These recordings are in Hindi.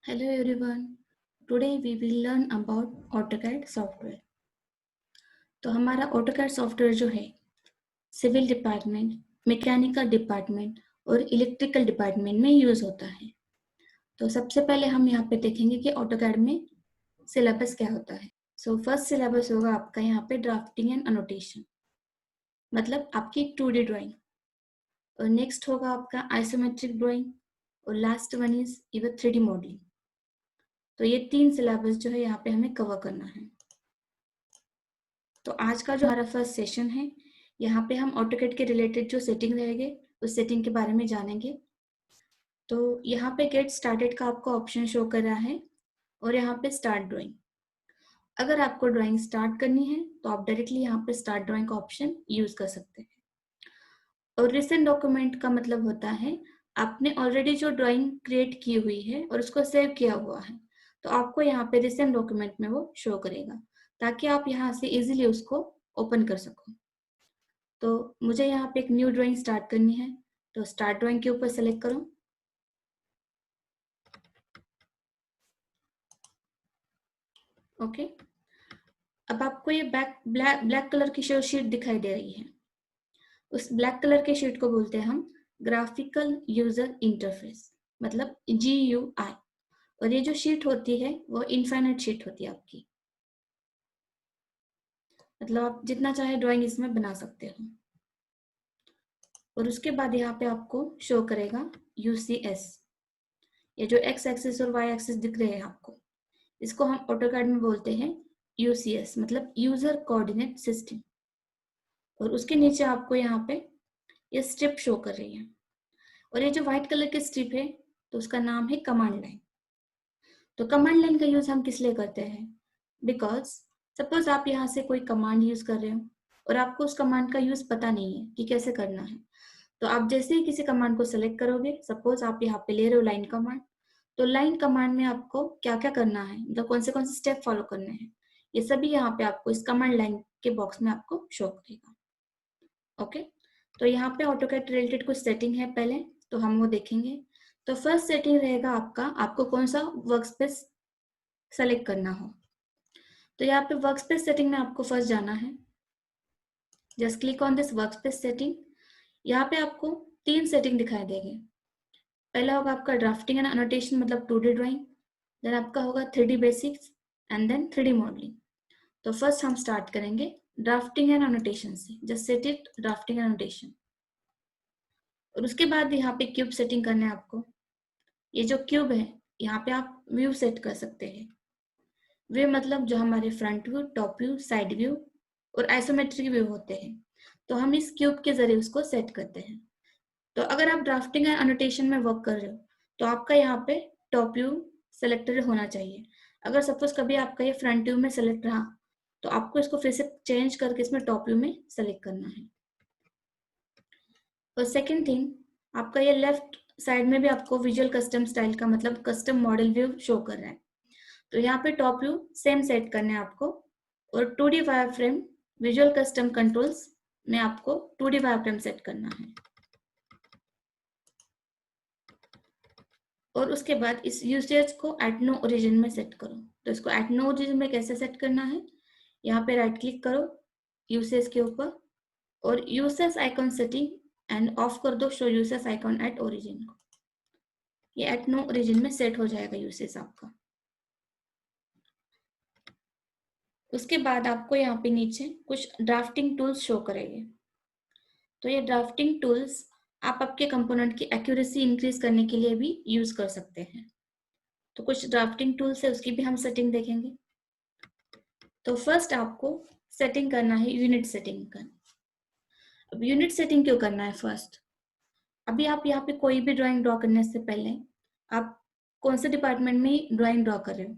Hello everyone. Today we will learn about AutoCAD software. तो हमारा AutoCAD सॉफ्टवेयर जो है सिविल डिपार्टमेंट, मैकेनिकल डिपार्टमेंट और इलेक्ट्रिकल डिपार्टमेंट में यूज होता है। तो सबसे पहले हम यहाँ पे देखेंगे कि AutoCAD में सिलेबस क्या होता है। फर्स्ट सिलेबस होगा आपका यहाँ पे ड्राफ्टिंग एंड अनोटेशन, मतलब आपकी 2D ड्राइंग। और नेक्स्ट होगा आपका आइसोमेट्रिक ड्राइंग और last one is even 3D modelling. तो ये 3 सिलेबस जो है यहाँ पे हमें कवर करना है। तो आज का जो हमारा फर्स्ट सेशन है, यहाँ पे हम ऑटोकैड के रिलेटेड जो सेटिंग रहेंगे उस सेटिंग के बारे में जानेंगे। तो यहाँ पे गेट स्टार्टेड का आपको ऑप्शन शो कर रहा है और यहाँ पे स्टार्ट ड्राइंग। अगर आपको ड्राइंग स्टार्ट करनी है तो आप डायरेक्टली यहाँ पे स्टार्ट ड्राइंग का ऑप्शन यूज कर सकते हैं। और रिसेंट डॉक्यूमेंट का मतलब होता है आपने ऑलरेडी जो ड्राइंग क्रिएट की हुई है और उसको सेव किया हुआ है, तो आपको यहाँ पे रिसेंट डॉक्यूमेंट में वो शो करेगा ताकि आप यहाँ से इजीली उसको ओपन कर सको। तो मुझे यहाँ पे एक न्यू ड्राइंग स्टार्ट करनी है, तो स्टार्ट ड्राइंग के ऊपर सेलेक्ट करो। ओके, अब आपको ये ब्लैक कलर की शीट दिखाई दे रही है। उस ब्लैक कलर के शीट को बोलते हैं हम ग्राफिकल यूजर इंटरफेस, मतलब GUI। और ये जो शीट होती है वो इनफाइनाइट शीट होती है आपकी, मतलब आप जितना चाहे ड्राइंग इसमें बना सकते हो। और उसके बाद यहाँ पे आपको शो करेगा UCS, ये जो X एक्सिस और Y एक्सिस दिख रहे हैं आपको, इसको हम ऑटोकैड में बोलते हैं UCS, मतलब यूजर कोऑर्डिनेट सिस्टम। और उसके नीचे आपको यहाँ पे ये स्ट्रिप शो कर रही है, और ये जो व्हाइट कलर की स्ट्रिप है तो उसका नाम है कमांड लाइन। तो कमांड लाइन का यूज हम किस लिए करते हैं? बिकॉज सपोज आप यहाँ से कोई कमांड यूज कर रहे हो और आपको उस कमांड का यूज पता नहीं है कि कैसे करना है, तो आप जैसे ही किसी कमांड को सेलेक्ट करोगे, सपोज आप यहाँ पे ले रहे हो लाइन कमांड, तो लाइन कमांड में आपको क्या क्या करना है, मतलब कौन से स्टेप फॉलो करने हैं, ये सभी यहाँ पे आपको इस कमांड लाइन के बॉक्स में आपको शो करेगा। ओके, तो यहाँ पे ऑटोकैड रिलेटेड कुछ सेटिंग है पहले, तो हम वो देखेंगे। तो फर्स्ट सेटिंग रहेगा आपका, आपको कौन सा वर्कस्पेस सेलेक्ट करना हो। तो यहाँ पे वर्कस्पेस सेटिंग में आपको फर्स्ट जाना है। Just click on this workspace setting. यहाँ पे आपको 3 सेटिंग दिखाई देंगे। पहला होगा आपका ड्राफ्टिंग एंड अनोटेशन, मतलब 2D ड्राइंग। देन आपका होगा 3D basics and then 3D modelling. तो फर्स्ट हम स्टार्ट करेंगे ड्राफ्टिंग एंड अनोटेशन से। Just set it drafting and annotation. और उसके बाद यहाँ पे क्यूब सेटिंग करना है आपको। ये जो क्यूब है यहाँ पे आप व्यू सेट कर सकते हैं। व्यू मतलब जो हमारे front view, top view, side view और आइसोमेट्रिक व्यू होते हैं, तो हम इस क्यूब के जरिए उसको सेट करते हैं। तो अगर आप ड्राफ्टिंग एंड अनोटेशन में वर्क कर रहे हो तो आपका यहाँ पे टॉप व्यू सेलेक्टेड होना चाहिए। अगर सपोज कभी आपका ये फ्रंट व्यू में सेलेक्ट रहा तो आपको इसको फिर से चेंज करके इसमें टॉप व्यू में सेलेक्ट करना है। और सेकेंड थिंग, आपका ये लेफ्ट साइड में भी आपको विजुअल कस्टम स्टाइल का, मतलब कस्टम मॉडल व्यू शो कर रहा है। तो यहाँ पे टॉप व्यू सेम सेट करना है आपको। और 2D wire frame visual custom controls में आपको 2D वायर फ्रेम सेट करना है। और उसके बाद इस यूसेज को एट नो ओरिजिन में सेट करो। तो इसको एट नो ओरिजिन में कैसे सेट करना है, यहाँ पे राइट क्लिक करो यूसेज के ऊपर और usage icon setting end of कर दो show usage icon at origin को। ये एट नो ओरिजिन में सेट हो जाएगा यूसेज आपका। उसके बाद आपको यहाँ पे नीचे कुछ ड्राफ्टिंग टूल्स शो करेंगे। तो ये ड्राफ्टिंग टूल्स आप आपके कंपोनेंट की एक्यूरेसी इंक्रीज करने के लिए भी यूज कर सकते हैं। तो कुछ ड्राफ्टिंग टूल्स है, उसकी भी हम सेटिंग देखेंगे। तो फर्स्ट आपको सेटिंग करना है यूनिट सेटिंग का। अब यूनिट सेटिंग क्यों करना है फर्स्ट? अभी आप यहाँ पे कोई भी ड्राइंग ड्रॉ करने से पहले आप कौन से डिपार्टमेंट में ड्राइंग ड्रॉ कर रहे हो।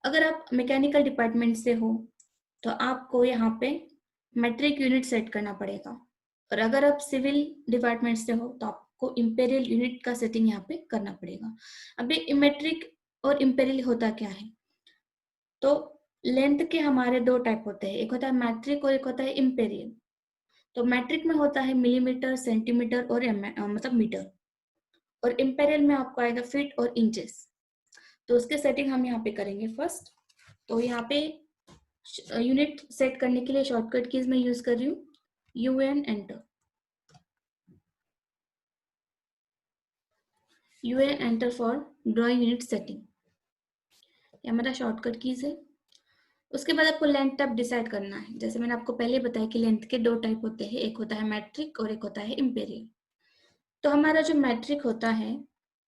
अगर आप मैकेनिकल डिपार्टमेंट से हो तो आपको यहाँ पे मेट्रिक यूनिट सेट करना पड़ेगा। और अगर आप सिविल डिपार्टमेंट से हो तो आपको इंपेरियल यूनिट का सेटिंग यहाँ पे करना पड़ेगा। अभी मेट्रिक और इंपेरियल होता क्या है? तो लेंथ के हमारे 2 टाइप होते हैं, एक होता है मैट्रिक और एक होता है इंपेरियल। तो मैट्रिक में होता है मिलीमीटर, सेंटीमीटर और मतलब मीटर। और इंपेरियल में आपको आएगा फीट और इंचेस। तो उसके सेटिंग हम यहाँ पे करेंगे फर्स्ट। तो यहाँ पे यूनिट सेट करने के लिए शॉर्टकट कीज मैं यूज कर रही हूँ UN enter. UN enter for drawing unit setting, ये हमारा शॉर्टकट कीज है। उसके बाद आपको लेंथ टाइप डिसाइड करना है। जैसे मैंने आपको पहले बताया कि लेंथ के दो टाइप होते हैं, एक होता है मैट्रिक और एक होता है इंपीरियल। तो हमारा जो मैट्रिक होता है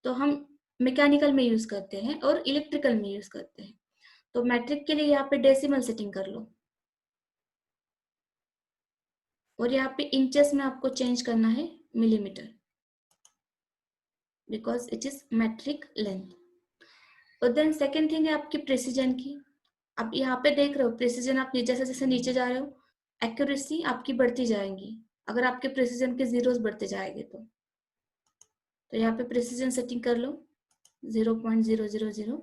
तो हम मैकेनिकल में यूज करते हैं और इलेक्ट्रिकल में यूज करते हैं। तो मैट्रिक के लिए यहाँ पे डेसिमल सेटिंग कर लो और यहाँ पे इंचेस में आपको चेंज करना है millimetre, because it is metric length. और देन सेकेंड थिंग है आपकी प्रिसीजन की। आप यहाँ पे देख रहे हो प्रिसीजन, आप जैसे जैसे नीचे जा रहे हो एक्यूरेसी आपकी बढ़ती जाएंगी अगर आपके प्रिसीजन के जीरोस बढ़ते जाएंगे तो यहाँ पे प्रिसीजन सेटिंग कर लो 0.000।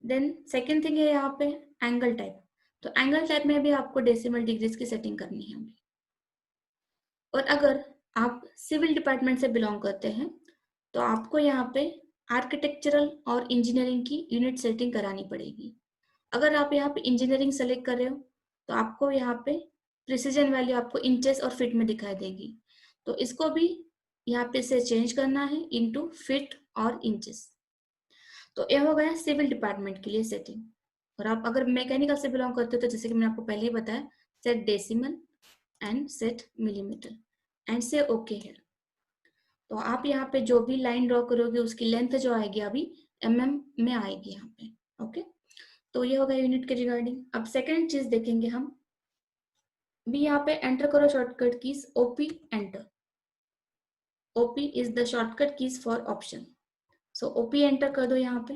देन सेकेंड थिंग है यहाँ पे एंगल टाइप। तो एंगल टाइप में भी आपको डेसिमल डिग्रीज की सेटिंग करनी है अभी। और अगर आप सिविल डिपार्टमेंट से बिलोंग करते हैं तो आपको यहाँ पे आर्किटेक्चरल और इंजीनियरिंग की यूनिट सेटिंग करानी पड़ेगी। अगर आप यहाँ पे इंजीनियरिंग सेलेक्ट कर रहे हो तो आपको यहाँ पे प्रिसीजन वैल्यू आपको इंचेस और फीट में दिखाई देगी। तो इसको भी यहाँ पे से चेंज करना है इनटू फीट और इंचेस। तो ये हो गया सिविल डिपार्टमेंट के लिए सेटिंग। और आप अगर मैकेनिकल से बिलोंग करते हो तो जैसे कि मैंने आपको पहले ही बताया, set decimal and set millimetre and से ओके है। तो आप यहाँ पे जो भी लाइन ड्रॉ करोगे उसकी लेंथ जो आएगी अभी mm में आएगी यहाँ पे। ओके, तो ये हो गया यूनिट के रिगार्डिंग। अब सेकेंड चीज देखेंगे हम भी। यहाँ पे एंटर करो shortcut keys OP enter. OP is the shortcut keys for option. So OP enter कर दो यहाँ पे।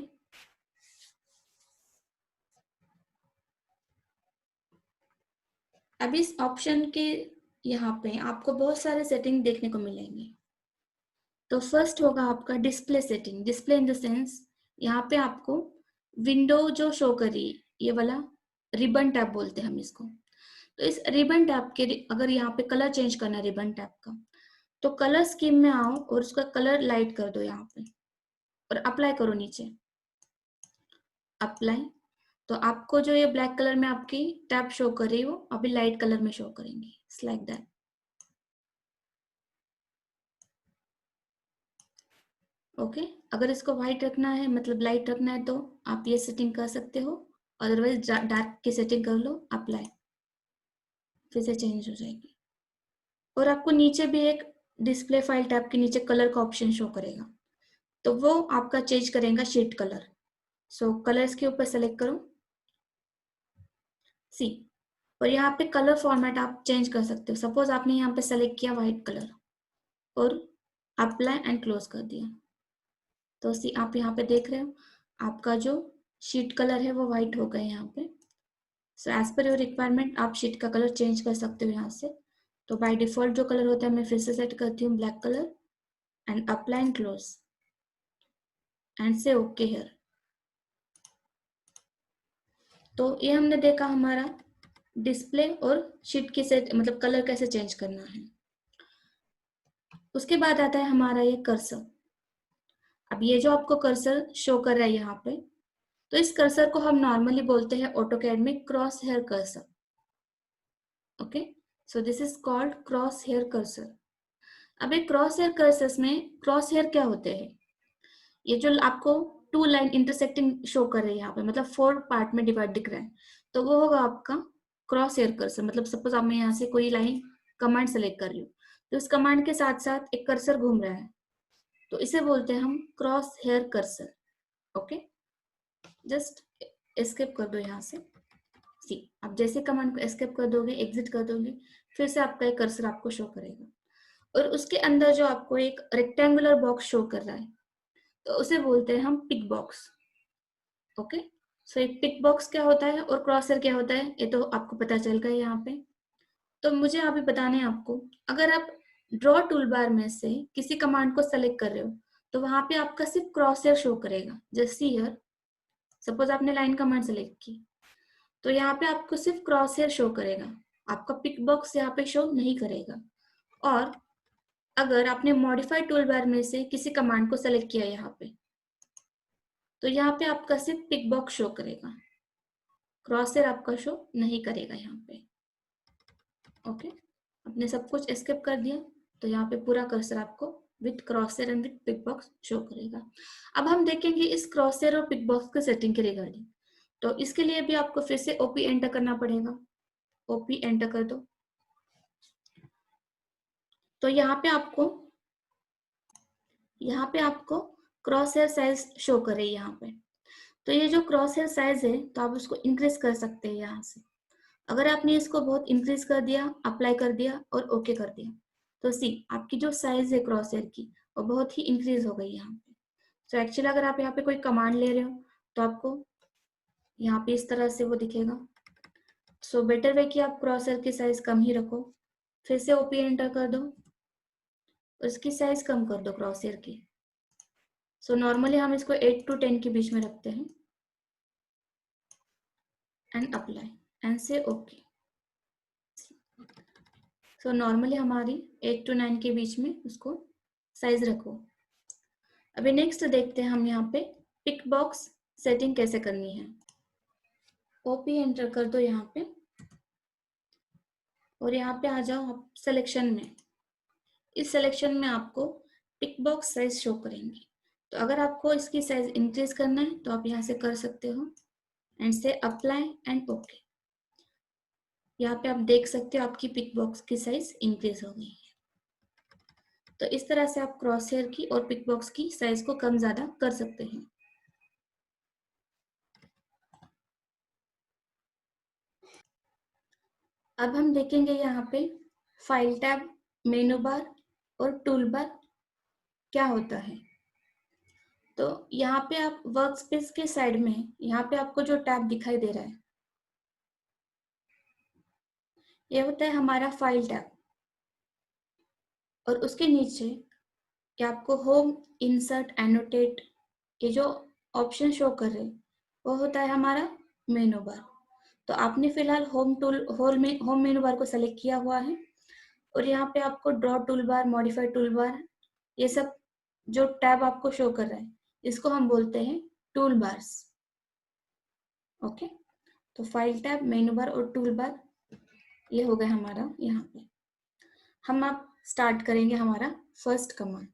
अब इस ऑप्शन के यहाँ पे आपको बहुत सारे सेटिंग देखने को मिलेंगे। तो फर्स्ट होगा आपका display setting. Display in the sense यहाँ पे आपको विंडो जो शो करी, ये वाला रिबन टैब बोलते हैं हम इसको। तो इस रिबन टैब के अगर यहाँ पे कलर चेंज करना है रिबन टैब का, तो कलर स्कीम में आओ और उसका कलर लाइट कर दो यहाँ पे और अप्लाई करो नीचे अप्लाई। तो आपको जो ये ब्लैक कलर में आपकी टैब शो कर रही हो अभी लाइट कलर में शो करेंगी, लाइक दैट। ओके, अगर इसको व्हाइट रखना है मतलब लाइट रखना है तो आप ये सेटिंग कर सकते हो, अदरवाइज डार्क की सेटिंग कर लो अप्लाई, फिर से चेंज हो जाएगी। और आपको नीचे भी एक डिस्प्ले फाइल टैब के नीचे कलर का ऑप्शन शो करेगा, तो वो आपका चेंज करेगा शीट कलर। सो कलर्स के ऊपर सेलेक्ट करो सी, और यहाँ पे कलर फॉर्मेट आप चेंज कर सकते हो। सपोज आपने यहाँ पे सेलेक्ट किया व्हाइट कलर और अप्लाई एंड क्लोज कर दिया, तो सी आप यहाँ पे देख रहे हो आपका जो शीट कलर है वो व्हाइट हो गया यहाँ पे। So as per your requirement आप शीट का कलर चेंज कर सकते हो यहाँ से। तो बाय डिफॉल्ट जो कलर होता है मैं फिर से सेट करती हूँ black colour and apply and close and से ओके हियर। तो ये हमने देखा हमारा डिस्प्ले और शीट की सेट मतलब कलर कैसे चेंज करना है। उसके बाद आता है हमारा ये कर्सर। अब ये जो आपको कर्सर शो कर रहा है यहाँ पे, तो इस कर्सर को हम नॉर्मली बोलते हैं ऑटोकैड में cross hair cursor. Okay, so this is called cross hair cursor. अब एक क्रॉस हेयर कर्सर में क्रॉस हेयर क्या होते हैं, ये जो आपको टू लाइन इंटरसेक्टिंग शो कर रही है यहाँ पे मतलब 4 पार्ट में डिवाइड दिख रहा है, तो वो होगा आपका क्रॉस हेयर कर्सर। मतलब सपोज आप मैं यहाँ से कोई लाइन कमांड सेलेक्ट कर रही हूँ तो इस कमांड के साथ साथ एक कर्सर घूम रहा है, तो इसे बोलते हैं हम cross hair cursor. Okay, just escape कर दो यहाँ से सी। आप जैसे कमांड को एस्केप कर दोगे एग्जिट कर दोगे फिर से आपका एक कर्सर आपको शो करेगा और उसके अंदर जो आपको एक रेक्टेंगुलर बॉक्स शो कर रहा है तो उसे बोलते हैं हम पिक बॉक्स। ओके, सो एक पिक बॉक्स क्या होता है और क्रॉसर क्या होता है ये तो आपको पता चल गया यहाँ पे। तो मुझे अभी बताना है आपको, अगर आप ड्रॉ टूल बार में से किसी कमांड को सेलेक्ट कर रहे हो तो वहां पे आपका सिर्फ क्रॉसर शो करेगा। जैसे हियर सपोज आपने लाइन कमांड सेलेक्ट की तो यहाँ पे आपको सिर्फ क्रॉसहेयर शो करेगा, आपका पिक बॉक्स यहाँ पे शो नहीं करेगा। और अगर आपने मॉडिफाइड टूल बार में से किसी कमांड को सेलेक्ट किया यहाँ पे तो यहाँ पे आपका सिर्फ पिक बॉक्स शो करेगा, क्रॉसहेयर आपका शो नहीं करेगा यहाँ पे। ओके, आपने सब कुछ एस्केप कर दिया तो यहाँ पे पूरा कर्सर आपको with crosshair and with pick box show करेगा। अब हम देखेंगे इस क्रॉसहेयर और पिक बॉक्स की सेटिंग के रिगार्डिंग। तो इसके लिए भी आपको फिर से ओपी एंटर करना पड़ेगा। ओपी एंटर कर दो। तो यहाँ पे आपको क्रॉस हेयर साइज शो करे यहाँ पे। तो ये जो क्रॉस हेयर साइज है तो आप उसको इंक्रीज कर सकते हैं यहाँ से। अगर आपने इसको बहुत इंक्रीज कर दिया, अप्लाई कर दिया और ओके कर दिया, तो सी आपकी जो साइज है क्रॉस हेयर की वो बहुत ही इंक्रीज हो गई यहाँ पे। तो एक्चुअली अगर आप यहाँ पे कोई कमांड ले रहे हो तो आपको यहाँ पे इस तरह से वो दिखेगा। सो बेटर वे कि आप क्रॉस हेयर की साइज कम ही रखो। फिर से ओपी एंटर कर दो, उसकी साइज कम कर दो क्रॉस हेयर की। सो नॉर्मली हम इसको 8 to 10 के बीच में रखते हैं एंड अप्लाई एंड से ओके। सो नॉर्मली हमारी 8 to 9 के बीच में उसको साइज रखो। अभी नेक्स्ट देखते हैं हम यहाँ पे पिक बॉक्स सेटिंग कैसे करनी है। ओपी एंटर कर दो यहाँ पे और यहाँ पे आ जाओ आप सिलेक्शन में। इस सिलेक्शन में आपको पिक बॉक्स साइज शो करेंगे। तो अगर आपको इसकी साइज इंक्रीज करना है तो आप यहाँ से कर सकते हो एंड से अप्लाई एंड ओके। यहाँ पे आप देख सकते हो आपकी पिक बॉक्स की साइज इंक्रीज हो गई है। तो इस तरह से आप क्रॉस हेयर की और पिक बॉक्स की साइज को कम ज्यादा कर सकते हैं। अब हम देखेंगे यहाँ पे फाइल टैब, मेनू बार और टूल बार क्या होता है। तो यहाँ पे आप वर्क स्पेस के साइड में यहाँ पे आपको जो टैब दिखाई दे रहा है ये होता है हमारा फाइल टैब। और उसके नीचे ये आपको होम, इंसर्ट, एनोटेट ये जो ऑप्शन शो कर रहे हैं वो होता है हमारा मेनू बार। तो आपने फिलहाल होम मेनू बार को सेलेक्ट किया हुआ है और यहाँ पे आपको draw tool bar, modify tool bar ये सब जो टैब आपको शो कर रहा है इसको हम बोलते हैं टूल बार्स। ओके, तो फाइल टैब, मेनू बार और टूल बार ये हो गया हमारा। यहाँ पे हम आप स्टार्ट करेंगे हमारा फर्स्ट कमांड।